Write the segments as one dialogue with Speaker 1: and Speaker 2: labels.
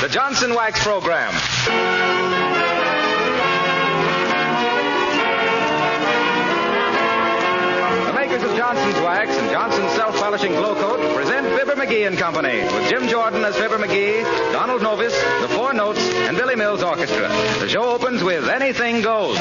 Speaker 1: the Johnson Wax Program. The makers of Johnson's Wax and Johnson's Self-Polishing Glow Coat present Fibber McGee Company with Jim Jordan as Fibber McGee, Donald Novis, the Four Notes, and Billy Mills Orchestra. The show opens with Anything Goes.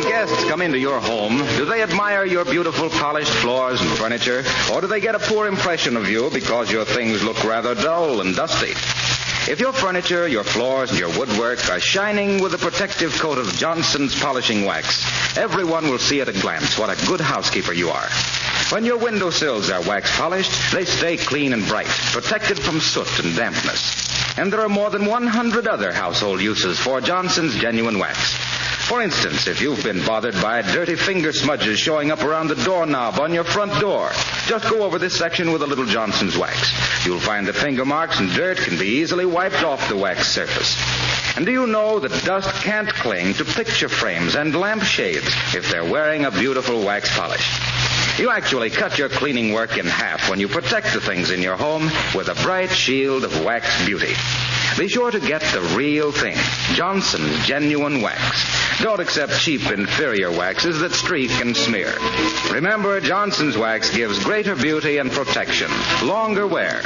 Speaker 1: Guests come into your home, do they admire your beautiful polished floors and furniture, or do they get a poor impression of you because your things look rather dull and dusty? If your furniture, your floors, and your woodwork are shining with a protective coat of Johnson's polishing wax, everyone will see at a glance what a good housekeeper you are. When your windowsills are wax polished, they stay clean and bright, protected from soot and dampness. And there are more than 100 other household uses for Johnson's genuine wax. For instance, if you've been bothered by dirty finger smudges showing up around the doorknob on your front door, just go over this section with a little Johnson's wax. You'll find that finger marks and dirt can be easily wiped off the wax surface. And do you know that dust can't cling to picture frames and lampshades if they're wearing a beautiful wax polish? You actually cut your cleaning work in half when you protect the things in your home with a bright shield of wax beauty. Be sure to get the real thing, Johnson's genuine wax. Don't accept cheap, inferior waxes that streak and smear. Remember, Johnson's wax gives greater beauty and protection, longer wear.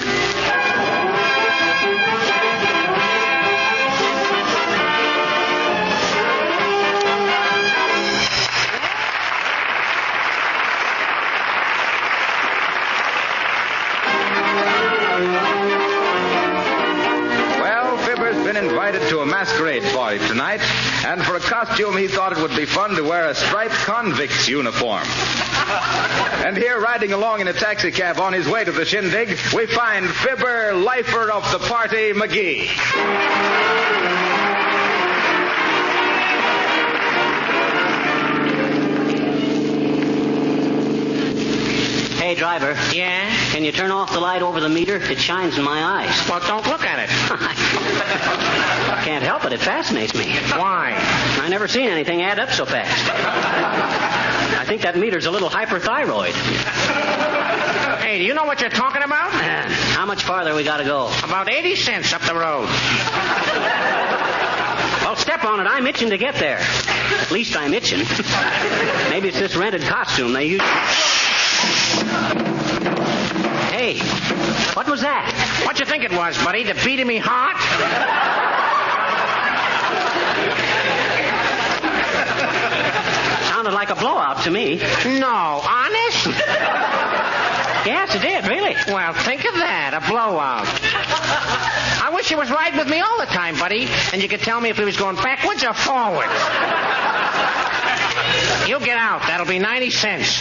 Speaker 1: Invited to a masquerade party tonight, and for a costume he thought it would be fun to wear a striped convict's uniform. And here, riding along in a taxicab on his way to the shindig, we find Fibber, lifer of the party, McGee.
Speaker 2: Hey, driver.
Speaker 3: Yeah?
Speaker 2: Can you turn off the light over the meter? It shines in my eyes.
Speaker 3: Well, don't look at it.
Speaker 2: I can't help it. It fascinates me.
Speaker 3: Why?
Speaker 2: I never seen anything add up so fast. I think that meter's a little hyperthyroid.
Speaker 3: Hey, do you know what you're talking about?
Speaker 2: How much farther we got to go?
Speaker 3: About 80 cents up the road.
Speaker 2: Well, step on it. I'm itching to get there. At least I'm itching. Maybe it's this rented costume they use. Hey, what was that?
Speaker 3: What you think it was, buddy? The beat of me heart?
Speaker 2: Sounded like a blowout to me.
Speaker 3: No, honest?
Speaker 2: Yes, it did, really.
Speaker 3: Well, think of that, a blowout. I wish you was riding with me all the time, buddy, and you could tell me if he was going backwards or forwards. You get out. That'll be 90 cents.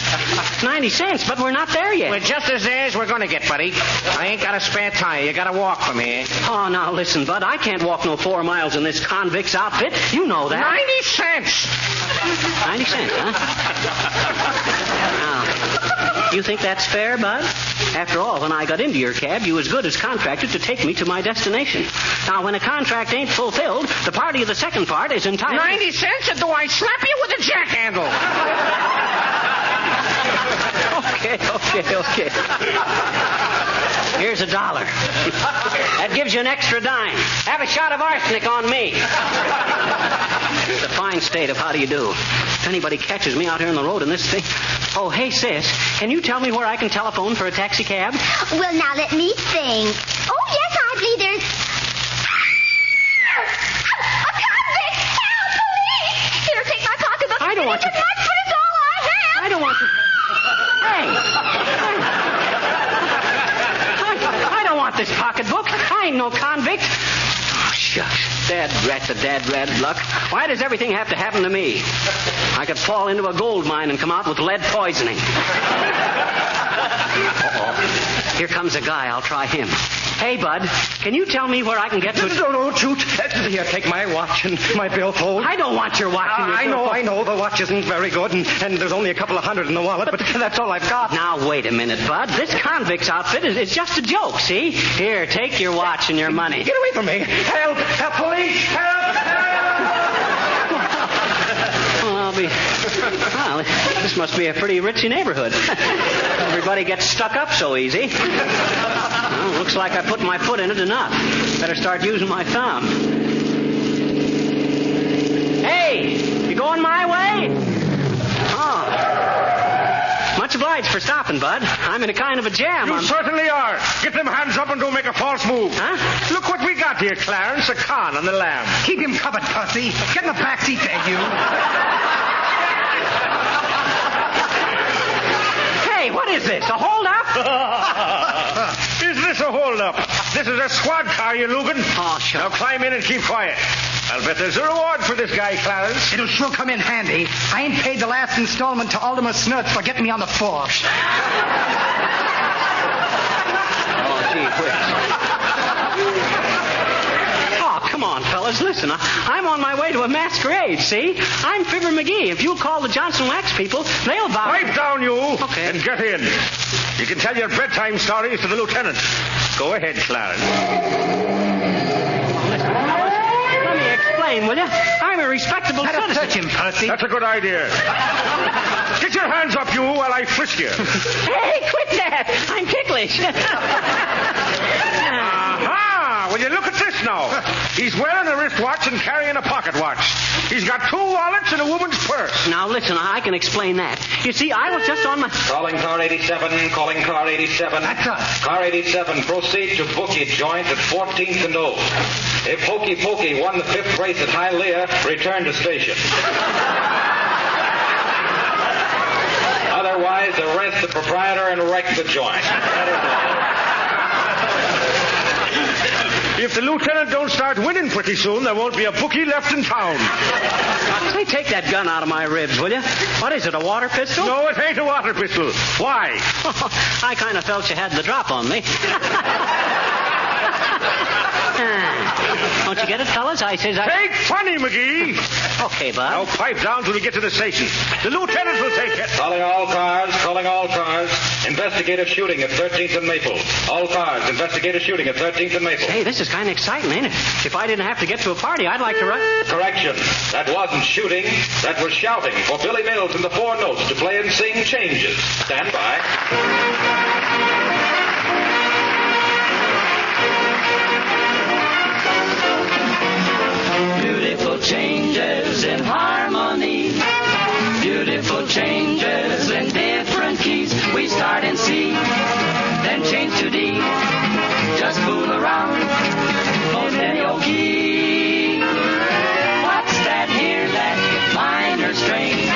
Speaker 2: 90 cents? But we're not there yet.
Speaker 3: We're just as there as we're going to get, buddy. I ain't got a spare tire. You got to walk from here.
Speaker 2: Oh, now listen, Bud. I can't walk no 4 miles in this convict's outfit. You know that.
Speaker 3: 90 cents.
Speaker 2: 90 cents, huh? Now, you think that's fair, Bud? After all, when I got into your cab, you as good as contracted to take me to my destination. Now, when a contract ain't fulfilled, the party of the second part is entitled...
Speaker 3: 90 cents, or do I slap you with a jack handle?
Speaker 2: Okay. Here's $1. That gives you an extra dime. Have a shot of arsenic on me. It's a fine state of how do you do. If anybody catches me out here on the road in this thing... Oh, hey, sis, can you tell me where I can telephone for a taxi cab?
Speaker 4: Well, now let me think. Oh, yes, I believe there's... A convict! Help, police! Here, take my pocketbook.
Speaker 2: I don't want to...
Speaker 4: It's much, but it's all I have.
Speaker 2: I don't want to... Hey! I don't want this pocketbook. I ain't no convict. Oh, shucks. Dad rat luck. Why does everything have to happen to me? I could fall into a gold mine and come out with lead poisoning. Uh-oh. Here comes a guy. I'll try him. Hey, Bud, can you tell me where I can get to...
Speaker 5: No, shoot. Here, take my watch and my billfold.
Speaker 2: I don't want your watch.
Speaker 5: I know. The watch isn't very good, and there's only a couple of hundred in the wallet, but that's all I've got.
Speaker 2: Now, wait a minute, Bud. This convict's outfit is just a joke, see? Here, take your watch and your money.
Speaker 5: Get away from me. Help! Help! Police! Help!
Speaker 2: Well, this must be a pretty ritzy neighborhood. Everybody gets stuck up so easy. Well, looks like I put my foot in it enough. Better start using my thumb. Hey, you going my way? Oh. Much obliged for stopping, Bud. I'm in a kind of a jam.
Speaker 6: You certainly are. Get them hands up and don't make a false move.
Speaker 2: Huh?
Speaker 6: Look what we got here, Clarence. A con on the lamb.
Speaker 5: Keep him covered, pussy. Get in the back seat there, you.
Speaker 2: Hey, what is this? A hold-up?
Speaker 6: Is this a hold-up? This is a squad car, you Lugan.
Speaker 2: Oh, sure.
Speaker 6: Now climb in and keep quiet. I'll bet there's a reward for this guy, Clarence.
Speaker 5: It'll sure come in handy. I ain't paid the last installment to Alderman Snuts for getting me on the force.
Speaker 2: Oh, gee whiz. Oh, come on, fellas. Listen, I'm on my way to a masquerade, see? I'm Fibber McGee. If you'll call the Johnson Wax people, they'll vouch.
Speaker 6: Pipe down, you.
Speaker 2: Okay.
Speaker 6: And get in. You can tell your bedtime stories to the lieutenant. Go ahead, Clarence.
Speaker 2: Listen, fellas, let me explain, will you? I'm a respectable citizen.
Speaker 5: Touch him, pussy.
Speaker 6: That's a good idea. Get your hands up, you, while I frisk you.
Speaker 2: Hey, quit that. I'm ticklish.
Speaker 6: Aha! Will you look at this now? He's wearing a wristwatch and carrying a pocket watch. He's got 2 wallets and a woman's purse.
Speaker 2: Now, listen, I can explain that. You see, I was just on my...
Speaker 1: Calling car 87, calling car 87.
Speaker 5: That's us.
Speaker 1: Car 87, proceed to Bookie Joint at 14th and O. If Hokey Pokey won the 5th race at Hialeah, return to station. Otherwise, arrest the proprietor and wreck the joint.
Speaker 6: If the lieutenant don't start winning pretty soon, there won't be a bookie left in town.
Speaker 2: Say, take that gun out of my ribs, will you? What is it, a water pistol?
Speaker 6: No, it ain't a water pistol. Why?
Speaker 2: I kind of felt you had the drop on me. Don't you get it, fellas? I says I...
Speaker 6: Take funny, McGee.
Speaker 2: Okay, Bud.
Speaker 6: Now pipe down till we get to the station. The lieutenant will take it.
Speaker 1: Calling all cars, calling all cars. Investigate a shooting at 13th and Maple. All cars, investigate a shooting at 13th and Maple.
Speaker 2: Hey, this is kind of exciting, ain't it? If I didn't have to get to a party, I'd like to run...
Speaker 1: Correction. That wasn't shooting. That was shouting for Billy Mills and the 4 Notes to play and sing Changes. Stand by.
Speaker 7: Beautiful changes in harmony. Beautiful changes in different keys. We start in C, then change to D. Just fool around, most any old key. What's that here, that minor strain?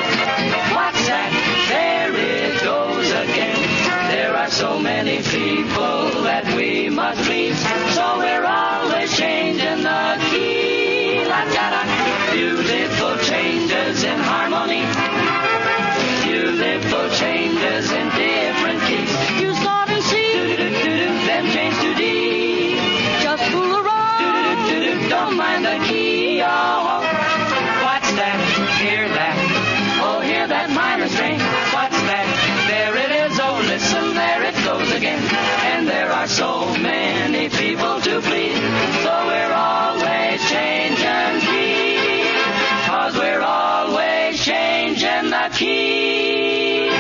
Speaker 7: What's that? There it goes again. There are so many people that we must please, so we're always changing the key. Beautiful changes in harmony. Beautiful changes in different keys. You start in C, then change to D. Just fool around, don't mind the key. Oh, what's that? Hear that? Oh, hear that minor strain. What's that? There it is. Oh, listen, there it goes again. And there are so many people to please, so we're always changing keys. Cause we're always changing the key.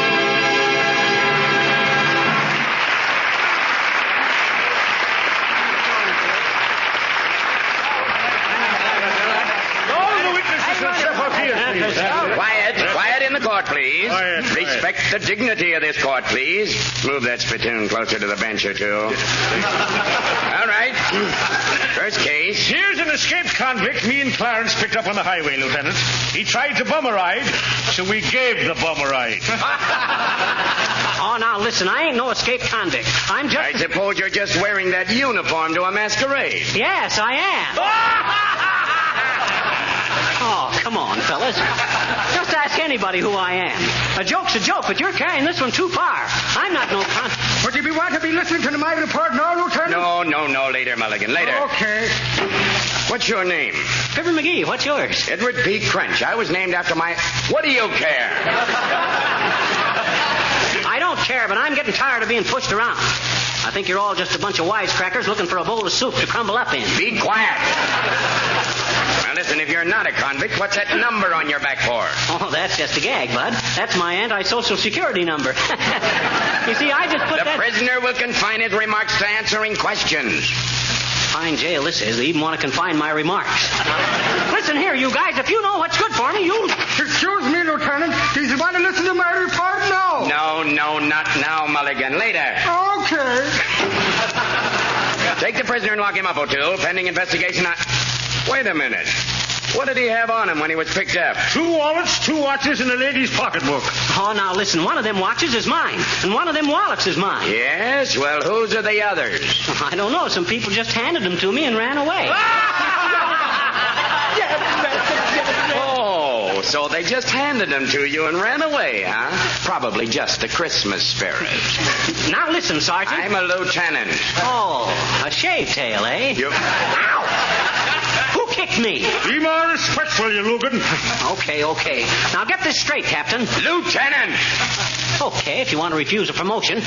Speaker 6: All the witnesses will step up here, please.
Speaker 8: Quiet in the court, please.
Speaker 6: Quiet.
Speaker 8: Respect the dignity of this court, please. Move that spittoon closer to the bench or two. All right. First case.
Speaker 6: Here's an escaped convict me and Clarence picked up on the highway, Lieutenant. He tried to bum a ride, so we gave the bum a ride.
Speaker 2: Oh, now, listen, I ain't no escaped convict. I'm just...
Speaker 8: I suppose you're just wearing that uniform to a masquerade.
Speaker 2: Yes, I am. Oh, come on, fellas. Just ask anybody who I am. A joke's a joke, but you're carrying this one too far. I'm not no con...
Speaker 6: Would you want to be listening to my report now, Lieutenant?
Speaker 8: No. Later, Mulligan. Later.
Speaker 6: Okay.
Speaker 8: What's your name?
Speaker 2: Fibber McGee, what's yours?
Speaker 8: Edward P. Crunch. I was named after my... What do you care?
Speaker 2: I don't care, but I'm getting tired of being pushed around. I think you're all just a bunch of wisecrackers looking for a bowl of soup to crumble up in.
Speaker 8: Be quiet. Now, listen, if you're not a convict, what's that number on your back for?
Speaker 2: Oh, that's just a gag, Bud. That's my anti-social security number. You see, I just put
Speaker 8: The
Speaker 2: that...
Speaker 8: prisoner will confine his remarks to answering questions.
Speaker 2: Fine jail this is. They even want to confine my remarks. Listen here, you guys. If you know what's good for me, you...
Speaker 6: Excuse me, Lieutenant. Do you want to listen to my report now?
Speaker 8: No, not now, Mulligan. Later.
Speaker 6: Okay.
Speaker 8: Take the prisoner and lock him up, O'Toole, pending investigation. Wait a minute. What did he have on him when he was picked up?
Speaker 6: 2 wallets, 2 watches, and a lady's pocketbook.
Speaker 2: Oh, now listen. One of them watches is mine, and one of them wallets is mine.
Speaker 8: Yes? Well, whose are the others?
Speaker 2: I don't know. Some people just handed them to me and ran away.
Speaker 8: Oh, so they just handed them to you and ran away, huh? Probably just a Christmas spirit.
Speaker 2: Now listen, Sergeant.
Speaker 8: I'm a lieutenant.
Speaker 2: Oh, a shave tail, eh? Ow! Who kicked me?
Speaker 6: Be more respectful, you Lugan.
Speaker 2: Okay. Now get this straight, Captain.
Speaker 8: Lieutenant!
Speaker 2: Okay, if you want to refuse a promotion.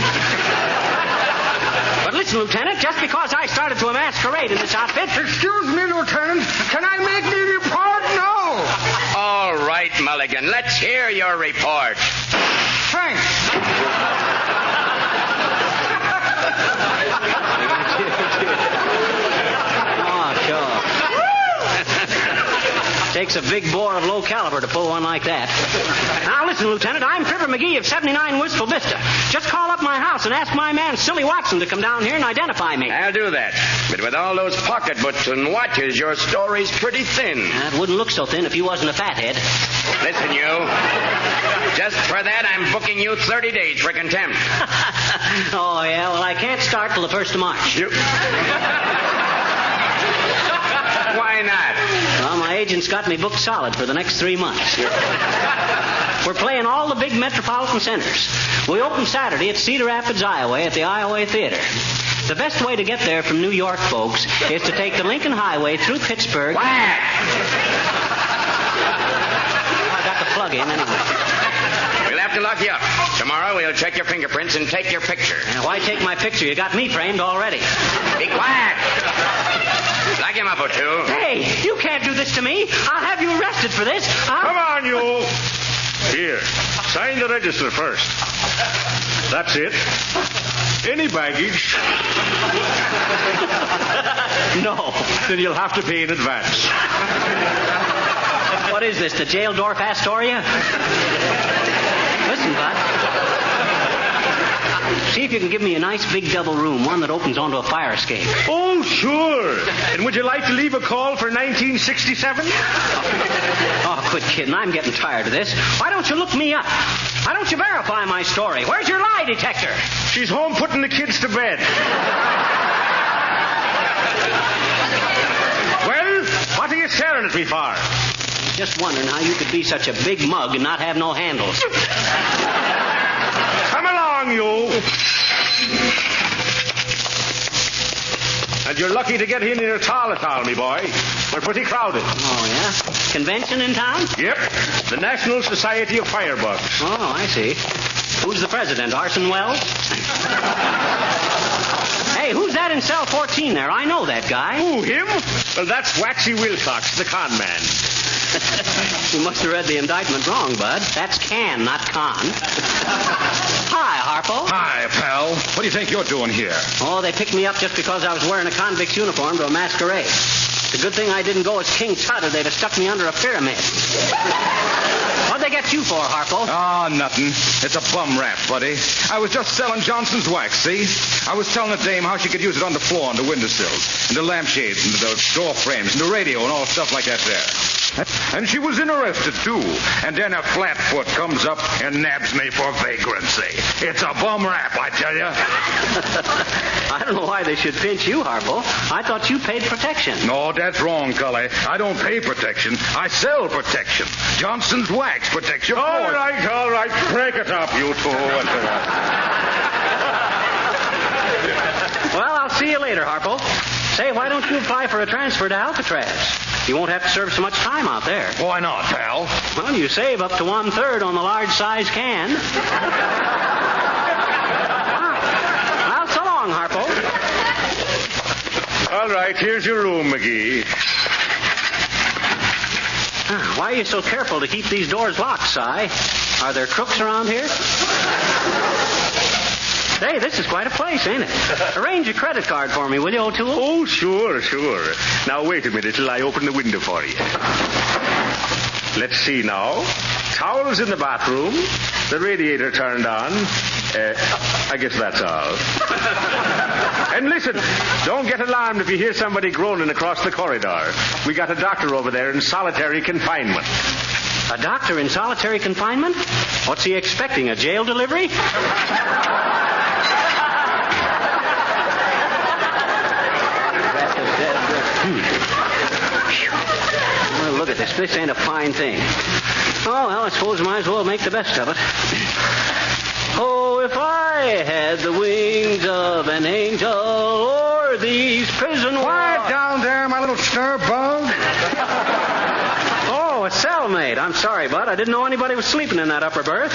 Speaker 2: But listen, Lieutenant, just because I started to a masquerade in this outfit...
Speaker 6: Excuse me, Lieutenant. Can I make me report now?
Speaker 8: All right, Mulligan. Let's hear your report.
Speaker 6: Thanks.
Speaker 2: Oh, sure. Takes a big bore of low caliber to pull one like that. Now, listen, Lieutenant, I'm Fibber McGee of 79 Wistful Vista. Just call up my house and ask my man, Silly Watson, to come down here and identify me.
Speaker 8: I'll do that. But with all those pocketbooks and watches, your story's pretty thin.
Speaker 2: It wouldn't look so thin if you wasn't a fathead.
Speaker 8: Listen, you. Just for that, I'm booking you 30 days for contempt.
Speaker 2: Oh, yeah? Well, I can't start till the 1st of March.
Speaker 8: Why not?
Speaker 2: Well, my agent's got me booked solid for the next 3 months. We're playing all the big metropolitan centers. We open Saturday at Cedar Rapids, Iowa, at the Iowa Theater. The best way to get there from New York, folks, is to take the Lincoln Highway through Pittsburgh.
Speaker 8: Whack!
Speaker 2: I got the plug in anyway.
Speaker 8: We'll have to lock you up. Tomorrow we'll check your fingerprints and take your picture.
Speaker 2: Now, why take my picture? You got me framed already.
Speaker 8: Be quiet! Lock him up, O'Toole.
Speaker 2: Hey, you can't do this to me. I'll have you arrested for this.
Speaker 6: Come on, you. Here, sign the register first. That's it. Any baggage? No. Then you'll have to pay in advance.
Speaker 2: What is this, the Jaildorf Astoria? Listen, Bud. See if you can give me a nice big double room, one that opens onto a fire escape.
Speaker 6: Oh, sure. And would you like to leave a call for 1967?
Speaker 2: Oh, quit kidding. I'm getting tired of this. Why don't you look me up? Why don't you verify my story? Where's your lie detector?
Speaker 6: She's home putting the kids to bed. Well, what are you staring at me for?
Speaker 2: Just wondering how you could be such a big mug and not have no handles.
Speaker 6: Come along, you. And you're lucky to get in here at all, me boy. We're pretty crowded.
Speaker 2: Oh, yeah? Convention in town?
Speaker 6: Yep. The National Society of Firebugs.
Speaker 2: Oh, I see. Who's the president, Orson Welles? Hey, who's that in cell 14 there? I know that guy.
Speaker 6: Who, him? Well, that's Waxy Wilcox, the con man.
Speaker 2: You must have read the indictment wrong, Bud. That's can, not con. Hi, Harpo.
Speaker 1: Hi, pal. What do you think you're doing here?
Speaker 2: Oh, they picked me up just because I was wearing a convict's uniform to a masquerade. It's a good thing I didn't go as King Tut, or they'd have stuck me under a pyramid. What'd they get you for, Harpo?
Speaker 1: Oh, nothing. It's a bum rap, buddy. I was just selling Johnson's wax, see? I was telling the dame how she could use it on the floor, on the windowsills, and the lampshades, and the door frames, and the radio, and all stuff like that there.
Speaker 6: And she was interested, too. And then a flatfoot comes up and nabs me for vagrancy. It's a bum rap, I tell you.
Speaker 2: I don't know why they should pinch you, Harpo. I thought you paid protection.
Speaker 6: No, that's wrong, Cully. I don't pay protection. I sell protection. Johnson's Wax protects your floor. All right. Break it up, you two.
Speaker 2: Well, I'll see you later, Harpo. Say, why don't you apply for a transfer to Alcatraz? You won't have to serve so much time out there.
Speaker 6: Why not, pal?
Speaker 2: Well, you save up to 1/3 on the large size can. Well, so long, Harpo.
Speaker 6: All right, here's your room, McGee.
Speaker 2: Why are you so careful to keep these doors locked, Si? Are there crooks around here? Say, this is quite a place, ain't it? Arrange a credit card for me, will you, O'Toole?
Speaker 6: Oh, sure. Now, wait a minute till I open the window for you. Let's see now. Towels in the bathroom. The radiator turned on. I guess that's all. And listen, don't get alarmed if you hear somebody groaning across the corridor. We got a doctor over there in solitary confinement.
Speaker 2: A doctor in solitary confinement? What's he expecting, a jail delivery? Well, look at this. This ain't a fine thing. Oh, well, I suppose I might as well make the best of it. Oh, if I had the wings of an angel or these prison walls...
Speaker 5: Quiet down there, my little stir bug.
Speaker 2: Oh, a cellmate. I'm sorry, Bud. I didn't know anybody was sleeping in that upper berth.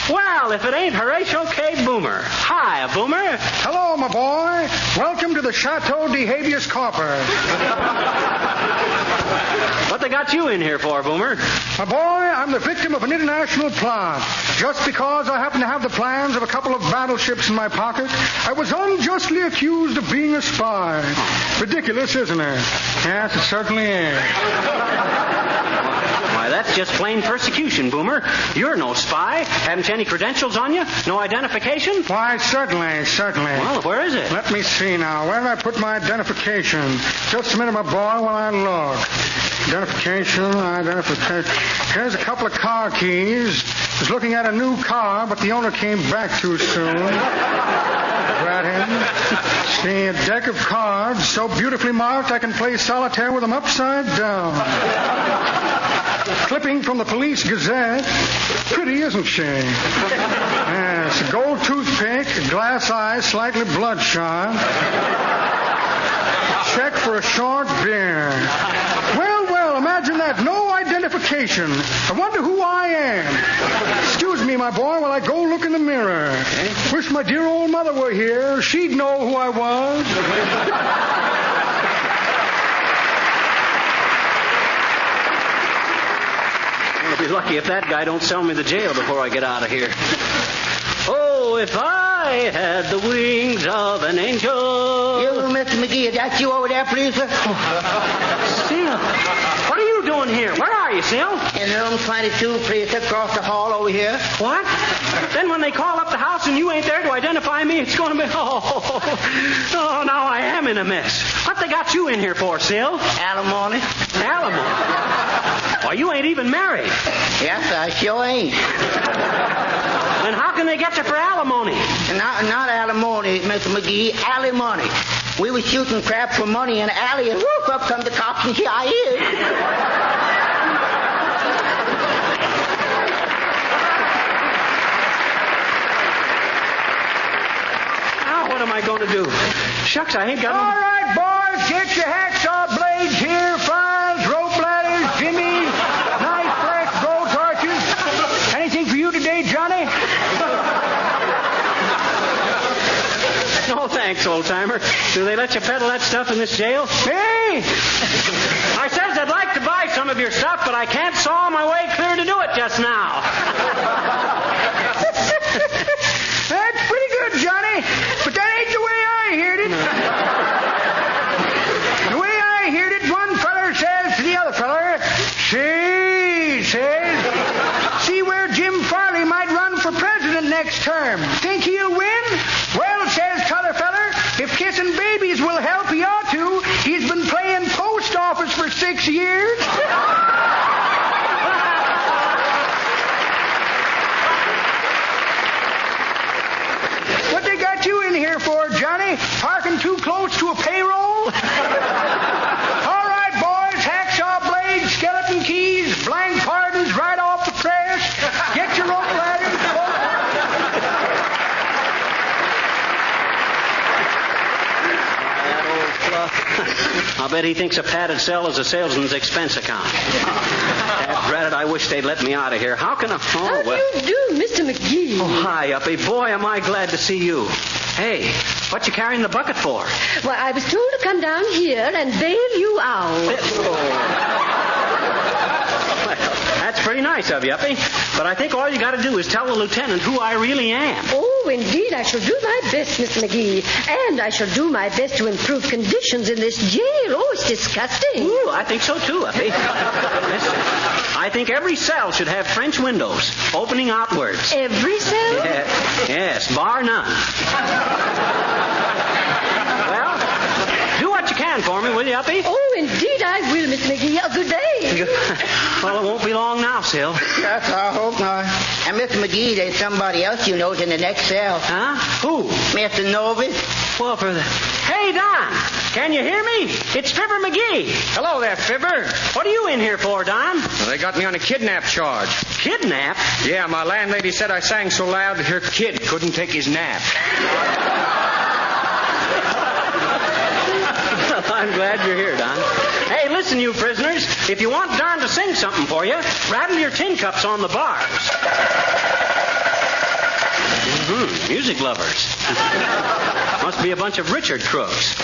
Speaker 2: Well, if it ain't Horatio K. Boomer. Hi, Boomer.
Speaker 5: Hello, my boy. Welcome to the Chateau de Habeas Corpus.
Speaker 2: What they got you in here for, Boomer?
Speaker 5: My boy, I'm the victim of an international plot. Just because I happen to have the plans of a couple of battleships in my pocket, I was unjustly accused of being a spy. Ridiculous, isn't it? Yes, it certainly is.
Speaker 2: Why, that's just plain persecution, Boomer. You're no spy. Haven't you any credentials on you? No identification?
Speaker 5: Why, certainly.
Speaker 2: Well, where is it?
Speaker 5: Let me see now. Where did I put my identification? Just a minute, my boy, while I look. Identification. Here's a couple of car keys. Was looking at a new car, but the owner came back too soon. Rat him. See, a deck of cards so beautifully marked I can play solitaire with them upside down. Clipping from the Police Gazette. Pretty, isn't she? Yes, a gold toothpick, a glass eye slightly bloodshot. Check for a short beer. Well, imagine that. No identification. I wonder who I am. Excuse me, my boy, while I go look in the mirror. Wish my dear old mother were here. She'd know who I was.
Speaker 2: I'll be lucky if that guy don't sell me to jail before I get out of here. Oh, if I had the wings of an angel.
Speaker 9: You, Mr. McGee, is that you over there, please, sir?
Speaker 2: Seal, what are you doing here? Where are you, Seal?
Speaker 9: In room 22, please, sir, across the hall over here.
Speaker 2: What? Then when they call up the house and you ain't there to identify me, it's going to be... Oh, now I am in a mess. What they got you in here for, Seal?
Speaker 9: Alimony.
Speaker 2: Alimony? Why, you ain't even married.
Speaker 9: Yes, I sure ain't.
Speaker 2: Then how can they get you for alimony?
Speaker 9: Not alimony, Mr. McGee, alimony. We were shooting crap for money in an alley, and whoop, up come the cops, and here I is.
Speaker 2: Now what am I going to do? Shucks, I ain't got...
Speaker 5: All right, boys, get your hacksaw blades here, files, rope ladders, jimmies, nice fresh blow torches. Anything for you today, Johnny?
Speaker 2: No, thanks, old-timer. Do they let you peddle that stuff in this jail?
Speaker 5: Hey!
Speaker 2: I says I'd like to buy some of your stuff, but I can't saw my way clear to do it just now.
Speaker 5: That's pretty good, Johnny, but that ain't the way I heard it. The way I heard it, one feller says to the other feller, "See," says, "see where Jim Farley might run for president next term. Think he'll win?" "Well," says t'other feller, "if kissing babies will help, he ought to. He's been playing post office for 6 years."
Speaker 2: I'll bet he thinks a padded cell is a salesman's expense account. Drat it, I wish they'd let me out of here. How can I...
Speaker 10: How do you do, Mr. McGee?
Speaker 2: Oh, hi, Uppy. Boy, am I glad to see you. Hey, what you carrying the bucket for?
Speaker 10: Why, I was told to come down here and bail you out.
Speaker 2: That's pretty nice of you, Uppy. But I think all you got to do is tell the lieutenant who I really am.
Speaker 10: Oh, indeed, I shall do my best, Mr. McGee. And I shall do my best to improve conditions in this jail. Oh, it's disgusting.
Speaker 2: Ooh, I think so too, Uppy. Listen, I think every cell should have French windows opening outwards.
Speaker 10: Every cell?
Speaker 2: Yes, bar none. Well, do what you can for me, will you, Uppy?
Speaker 10: Oh, indeed I will, Mr. McGee. Good day.
Speaker 2: Well, it won't be long now, Sil.
Speaker 9: Yes, I hope not. And Mr. McGee, there's somebody else you know's in the next cell.
Speaker 2: Huh? Who?
Speaker 9: Mr. Novus.
Speaker 2: Well, for the... Hey, Don, can you hear me? It's Fibber McGee.
Speaker 3: Hello there, Fibber.
Speaker 2: What are you in here for, Don?
Speaker 3: Well, they got me on a kidnap charge.
Speaker 2: Kidnap?
Speaker 3: Yeah, my landlady said I sang so loud that her kid couldn't take his nap.
Speaker 2: I'm glad you're here, Don. Hey, listen, you prisoners. If you want Don to sing something for you, rattle your tin cups on the bars. Music lovers. Must be a bunch of Richard crooks.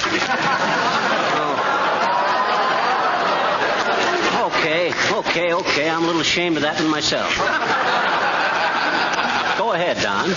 Speaker 2: Oh. Okay. I'm a little ashamed of that one myself. Go ahead, Don.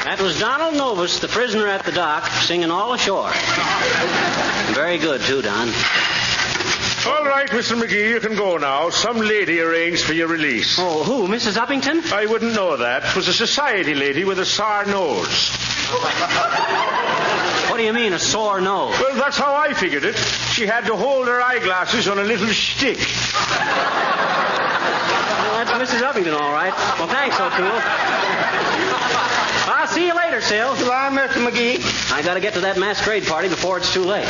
Speaker 2: That was Donald Novus, the prisoner at the dock, singing All Ashore. Very good, too, Don.
Speaker 6: All right, Mr. McGee, you can go now. Some lady arranged for your release.
Speaker 2: Oh, who? Mrs. Uppington?
Speaker 6: I wouldn't know that. It was a society lady with a sour nose.
Speaker 2: What do you mean, a sore nose?
Speaker 6: Well, that's how I figured it. She had to hold her eyeglasses on a little stick.
Speaker 2: Well, that's Mrs. Uppington, all right. Well, thanks, O'Toole. I'll see you later, Sil.
Speaker 9: Goodbye, Mr. McGee.
Speaker 2: I got to get to that masquerade party before it's too late.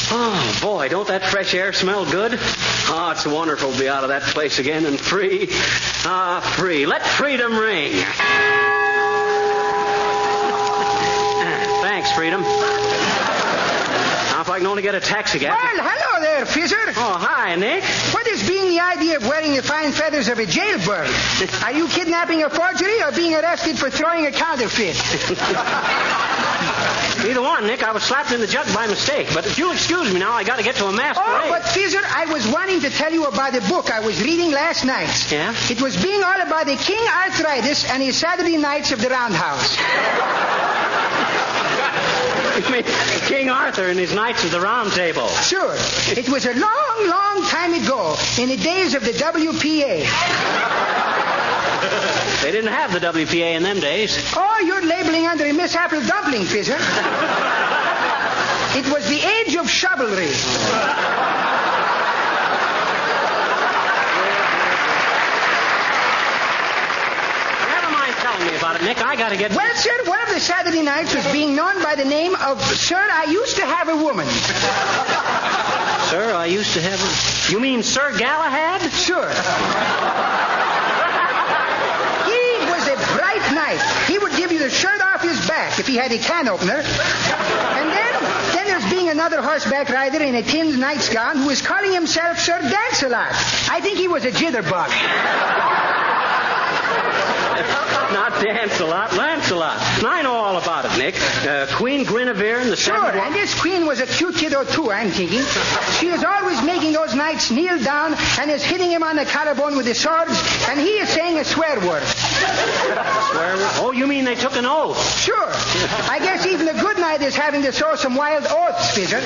Speaker 2: Oh, boy, don't that fresh air smell good? Oh, it's wonderful to be out of that place again and free. Free. Let freedom ring. Thanks, freedom. Now, if I can only get a taxi cab.
Speaker 11: Well, hello there, Fizzer.
Speaker 2: Oh, hi, Nick.
Speaker 11: What has been the idea of wearing the fine feathers of a jailbird? Are you kidnapping a forgery or being arrested for throwing a counterfeit?
Speaker 2: Either one, Nick. I was slapped in the jug by mistake. But if you'll excuse me now, I got to get to a masquerade.
Speaker 11: Oh, but Fizzer, I was wanting to tell you about a book I was reading last night.
Speaker 2: Yeah?
Speaker 11: It was being all about the King Arthritis and his Saturday nights of the Roundhouse.
Speaker 2: You mean King Arthur and his Knights of the Round Table?
Speaker 11: Sure. It was a long, long time ago, in the days of the WPA.
Speaker 2: They didn't have the WPA in them days.
Speaker 11: Oh, you're labeling under a mishap dumpling, Fizzer. It was the age of chivalry.
Speaker 2: Tell me about it, Nick. I got to get...
Speaker 11: Well, sir, one of the Saturday nights was being known by the name of Sir, I Used to Have a Woman.
Speaker 2: Sir, I used to have a... You mean Sir Galahad?
Speaker 11: Sure. He was a bright knight. He would give you the shirt off his back if he had a can opener. And then there's being another horseback rider in a tin knight's gown who was calling himself Sir Dance-A-Lot. I think he was a jitterbug.
Speaker 2: Not Dance-A-Lot, Lance-A-Lot. And I know all about it, Nick. Queen Guinevere and the
Speaker 11: Sure, and this queen was a cute kiddo, too, I'm thinking. She is always making those knights kneel down and is hitting him on the collarbone with the swords, and he is saying a swear word.
Speaker 2: Swear word? Oh, you mean they took an oath?
Speaker 11: Sure. I guess even a good knight is having to sow some wild oaths, Fizzer.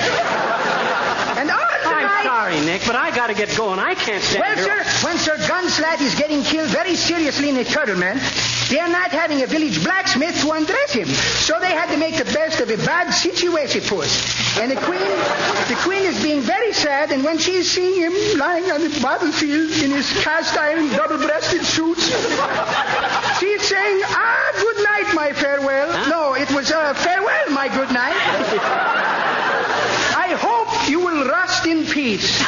Speaker 11: And all tonight...
Speaker 2: I'm sorry, Nick, but I got to get going. I can't stand here.
Speaker 11: Well, sir, when Sir Gunslat is getting killed very seriously in a Turtleman, they are not having a village blacksmith to undress him. So they had to make the best of a bad situation for us. And the queen is being very sad, and when she is seeing him lying on the battlefield in his cast iron double-breasted suits, she is saying, good night, my farewell. Huh? No, it was farewell, my good night. I hope you will rust in peace.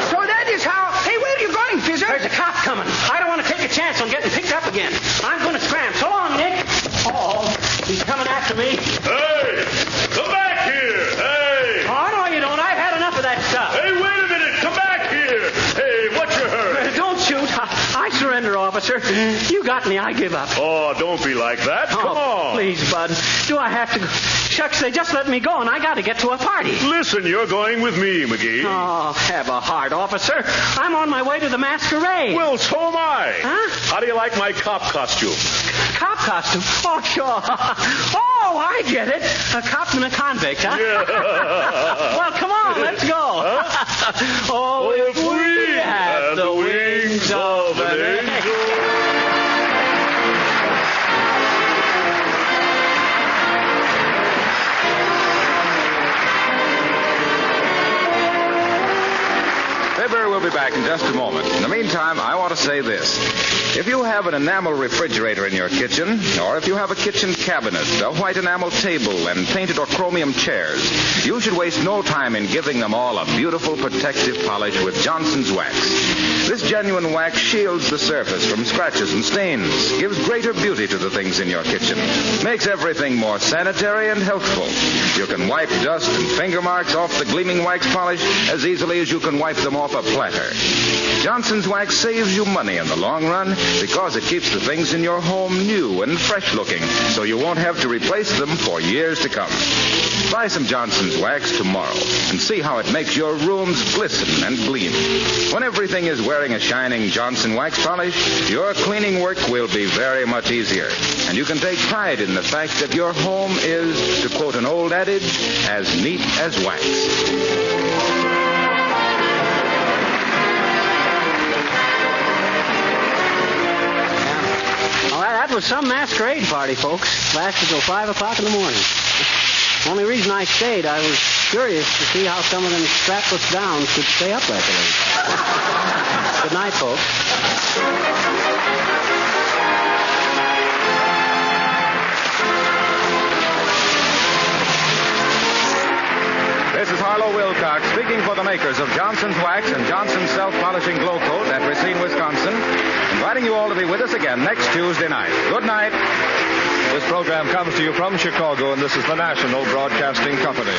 Speaker 11: So that is how... Hey, where are you going, Fizzer?
Speaker 2: There's a cop coming. I don't want to take a chance on getting picked up again. I'm going to scram. So long, Nick. Oh, he's coming after me.
Speaker 6: Hey, come back here. Hey.
Speaker 2: Oh, no, you don't. I've had enough of that stuff.
Speaker 6: Hey, wait a minute. Come back here. Hey, what's your hurry?
Speaker 2: Don't shoot. I surrender, officer. You got me. I give up.
Speaker 6: Oh, don't be like that. Come on.
Speaker 2: Please, Bud. Do I have to go? Shucks, they just let me go, and I got to get to a party.
Speaker 6: Listen, you're going with me, McGee.
Speaker 2: Oh, have a heart, officer. I'm on my way to the masquerade.
Speaker 6: Well, so am I.
Speaker 2: Huh?
Speaker 6: How do you like my cop costume?
Speaker 2: Cop costume? Oh, sure. Oh, I get it. A cop and a convict, huh?
Speaker 6: Yeah.
Speaker 2: Well, come on, let's go.
Speaker 6: Huh?
Speaker 2: Oh, if we had the wings of an angel.
Speaker 1: Fibber will be back in just a moment. In the meantime, I want to say this. If you have an enamel refrigerator in your kitchen, or if you have a kitchen cabinet, a white enamel table, and painted or chromium chairs, you should waste no time in giving them all a beautiful protective polish with Johnson's Wax. This genuine wax shields the surface from scratches and stains, gives greater beauty to the things in your kitchen, makes everything more sanitary and healthful. You can wipe dust and finger marks off the gleaming wax polish as easily as you can wipe them off a platter. Johnson's Wax saves you money in the long run because it keeps the things in your home new and fresh looking, so you won't have to replace them for years to come. Buy some Johnson's Wax tomorrow and see how it makes your rooms glisten and gleam. When everything is wearing a shining Johnson Wax polish, your cleaning work will be very much easier. And you can take pride in the fact that your home is, to quote an old adage, as neat as wax.
Speaker 2: That was some masquerade party, folks. Lasted till 5 o'clock in the morning. Only reason I stayed, I was curious to see how some of them strapless downs could stay up like it. Good night, folks.
Speaker 1: This is Harlow Wilcox speaking for the makers of Johnson's Wax and Johnson's Self-Polishing Glow Coat at Racine, Wisconsin, inviting you all to be with us again next Tuesday night. Good night.
Speaker 12: This program comes to you from Chicago, and this is the National Broadcasting Company.